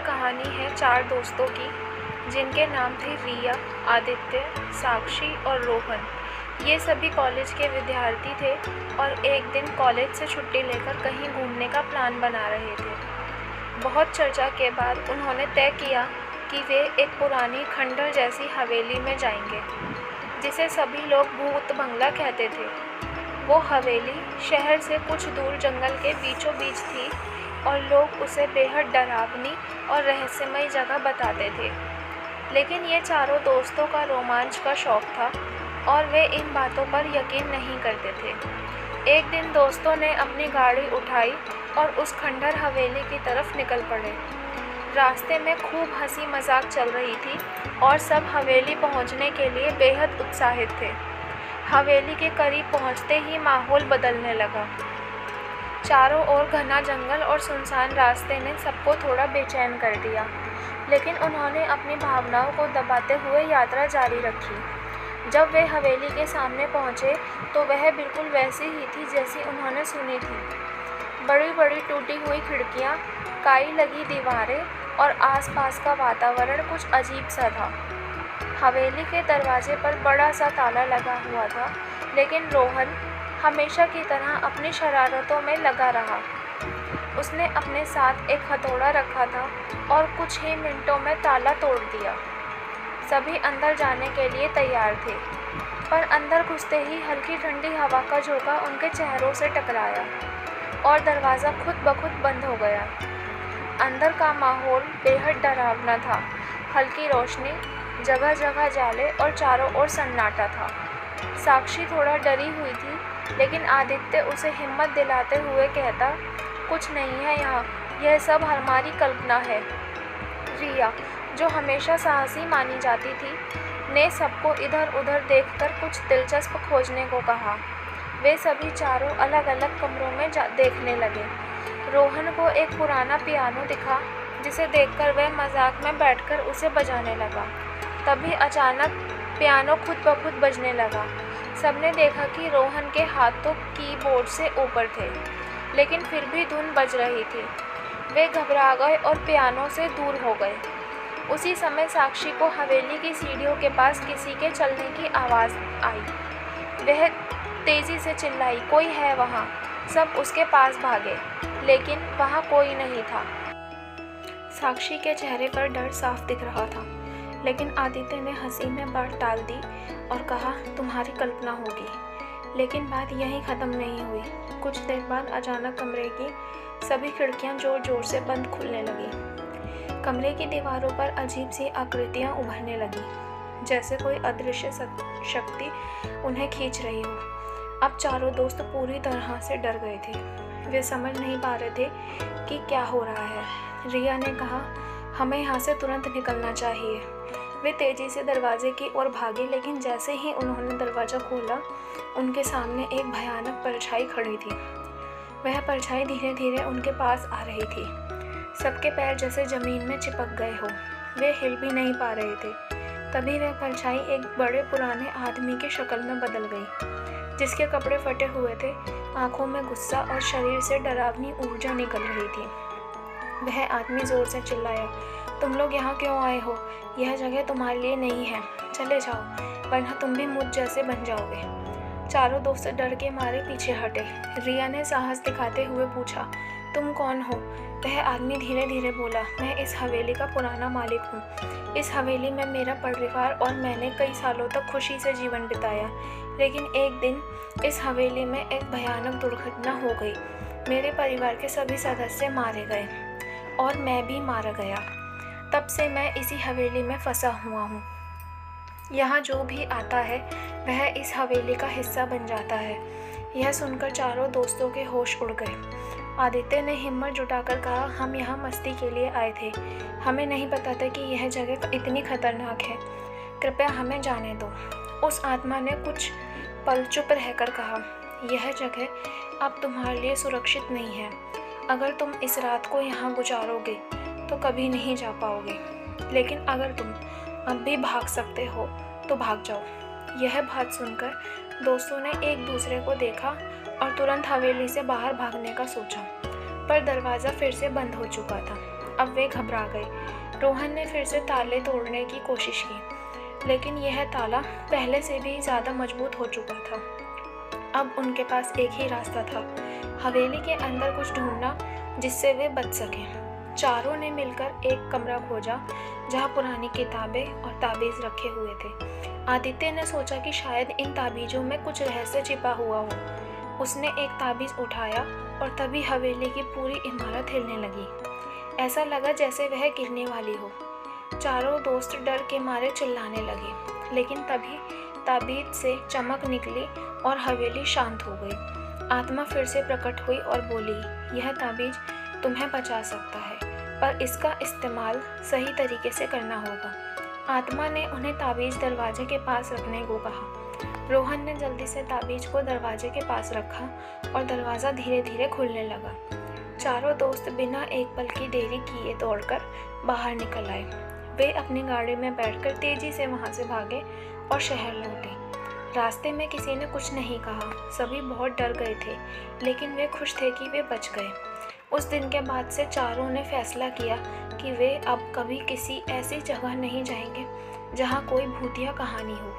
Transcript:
कहानी है चार दोस्तों की जिनके नाम थे रिया, आदित्य, साक्षी और रोहन। ये सभी कॉलेज के विद्यार्थी थे और एक दिन कॉलेज से छुट्टी लेकर कहीं घूमने का प्लान बना रहे थे। बहुत चर्चा के बाद उन्होंने तय किया कि वे एक पुरानी खंडर जैसी हवेली में जाएंगे, जिसे सभी लोग भूत बंगला कहते थे। वो हवेली शहर से कुछ दूर जंगल के बीचों बीच थी और लोग उसे बेहद डरावनी और रहस्यमय जगह बताते थे। लेकिन ये चारों दोस्तों का रोमांच का शौक था और वे इन बातों पर यकीन नहीं करते थे। एक दिन दोस्तों ने अपनी गाड़ी उठाई और उस खंडर हवेली की तरफ निकल पड़े। रास्ते में खूब हंसी मजाक चल रही थी और सब हवेली पहुंचने के लिए बेहद उत्साहित थे। हवेली के करीब पहुंचते ही माहौल बदलने लगा। चारों ओर घना जंगल और सुनसान रास्ते ने सबको थोड़ा बेचैन कर दिया, लेकिन उन्होंने अपनी भावनाओं को दबाते हुए यात्रा जारी रखी। जब वे हवेली के सामने पहुंचे तो वह बिल्कुल वैसी ही थी जैसी उन्होंने सुनी थी। बड़ी बड़ी टूटी हुई खिड़कियां, काई लगी दीवारें और आसपास का वातावरण कुछ अजीब सा था। हवेली के दरवाजे पर बड़ा सा ताला लगा हुआ था, लेकिन रोहन हमेशा की तरह अपनी शरारतों में लगा रहा। उसने अपने साथ एक हथौड़ा रखा था और कुछ ही मिनटों में ताला तोड़ दिया। सभी अंदर जाने के लिए तैयार थे, पर अंदर घुसते ही हल्की ठंडी हवा का झोंका उनके चेहरों से टकराया और दरवाज़ा खुद ब खुद बंद हो गया। अंदर का माहौल बेहद डरावना था। हल्की रोशनी, जगह जगह जाले और चारों ओर सन्नाटा था। साक्षी थोड़ा डरी हुई थी, लेकिन आदित्य उसे हिम्मत दिलाते हुए कहता, कुछ नहीं है यहाँ, यह सब हमारी कल्पना है। रिया, जो हमेशा साहसी मानी जाती थी, ने सबको इधर उधर देखकर कुछ दिलचस्प खोजने को कहा। वे सभी चारों अलग अलग कमरों में देखने लगे। रोहन को एक पुराना पियानो दिखा, जिसे देखकर वह मजाक में बैठकर उसे बजाने लगा। तभी अचानक पियानो खुद ब खुद बजने लगा। सबने देखा कि रोहन के हाथ तो कीबोर्ड से ऊपर थे, लेकिन फिर भी धुन बज रही थी। वे घबरा गए और पियानो से दूर हो गए। उसी समय साक्षी को हवेली की सीढ़ियों के पास किसी के चलने की आवाज़ आई। वह तेज़ी से चिल्लाई, कोई है वहाँ। सब उसके पास भागे, लेकिन वहाँ कोई नहीं था। साक्षी के चेहरे पर डर साफ दिख रहा था, लेकिन आदित्य ने हंसी में बात टाल दी और कहा, तुम्हारी कल्पना होगी। लेकिन बात यहीं ख़त्म नहीं हुई। कुछ देर बाद अचानक कमरे की सभी खिड़कियां जोर जोर से बंद खुलने लगी। कमरे की दीवारों पर अजीब सी आकृतियां उभरने लगी, जैसे कोई अदृश्य शक्ति उन्हें खींच रही हो। अब चारों दोस्त पूरी तरह से डर गए थे। वे समझ नहीं पा रहे थे कि क्या हो रहा है। रिया ने कहा, हमें यहाँ से तुरंत निकलना चाहिए। वे तेज़ी से दरवाजे की ओर भागे, लेकिन जैसे ही उन्होंने दरवाज़ा खोला, उनके सामने एक भयानक परछाई खड़ी थी। वह परछाई धीरे धीरे उनके पास आ रही थी। सबके पैर जैसे ज़मीन में चिपक गए हो। वे हिल भी नहीं पा रहे थे। तभी वह परछाई एक बड़े पुराने आदमी की शक्ल में बदल गई, जिसके कपड़े फटे हुए थे, आँखों में गुस्सा और शरीर से डरावनी ऊर्जा निकल रही थी। वह आदमी ज़ोर से चिल्लाया, तुम लोग यहाँ क्यों आए हो? यह जगह तुम्हारे लिए नहीं है। चले जाओ, वरना तुम भी मुझ जैसे बन जाओगे। चारों दोस्त डर के मारे पीछे हटे। रिया ने साहस दिखाते हुए पूछा, तुम कौन हो? वह आदमी धीरे धीरे बोला, मैं इस हवेली का पुराना मालिक हूँ। इस हवेली में मेरा परिवार और मैंने कई सालों तक खुशी से जीवन बिताया, लेकिन एक दिन इस हवेली में एक भयानक दुर्घटना हो गई। मेरे परिवार के सभी सदस्य मारे गए और मैं भी मारा गया। तब से मैं इसी हवेली में फंसा हुआ हूँ। यहाँ जो भी आता है वह इस हवेली का हिस्सा बन जाता है। यह सुनकर चारों दोस्तों के होश उड़ गए। आदित्य ने हिम्मत जुटाकर कहा, हम यहाँ मस्ती के लिए आए थे। हमें नहीं पता था कि यह जगह इतनी खतरनाक है। कृपया हमें जाने दो। उस आत्मा ने कुछ पल चुप रहकर कहा, यह जगह अब तुम्हारे लिए सुरक्षित नहीं है। अगर तुम इस रात को यहाँ गुजारोगे तो कभी नहीं जा पाओगे, लेकिन अगर तुम अब भी भाग सकते हो तो भाग जाओ। यह बात सुनकर दोस्तों ने एक दूसरे को देखा और तुरंत हवेली से बाहर भागने का सोचा, पर दरवाज़ा फिर से बंद हो चुका था। अब वे घबरा गए। रोहन ने फिर से ताले तोड़ने की कोशिश की, लेकिन यह ताला पहले से भी ज़्यादा मजबूत हो चुका था। अब उनके पास एक ही रास्ता था, हवेली के अंदर कुछ ढूंढना जिससे वे बच सकें। चारों ने मिलकर एक कमरा खोजा जहाँ पुरानी किताबें और ताबीज़ रखे हुए थे। आदित्य ने सोचा कि शायद इन ताबीज़ों में कुछ रहस्य छिपा हुआ हो। उसने एक ताबीज़ उठाया और तभी हवेली की पूरी इमारत हिलने लगी। ऐसा लगा जैसे वह गिरने वाली हो। चारों दोस्त डर के मारे चिल्लाने लगे, लेकिन तभी ताबीज़ से चमक निकली और हवेली शांत हो गई। आत्मा फिर से प्रकट हुई और बोली, यह ताबीज़ तुम्हें बचा सकता है, पर इसका इस्तेमाल सही तरीके से करना होगा। आत्मा ने उन्हें ताबीज़ दरवाजे के पास रखने को कहा। रोहन ने जल्दी से ताबीज़ को दरवाजे के पास रखा और दरवाज़ा धीरे धीरे खुलने लगा। चारों दोस्त बिना एक पल की देरी किए दौड़कर बाहर निकल आए। वे अपनी गाड़ी में बैठकर तेज़ी से वहाँ से भागे और शहर लौटे। रास्ते में किसी ने कुछ नहीं कहा, सभी बहुत डर गए थे, लेकिन वे खुश थे कि वे बच गए। उस दिन के बाद से चारों ने फैसला किया कि वे अब कभी किसी ऐसी जगह नहीं जाएंगे जहाँ कोई भूतिया कहानी हो।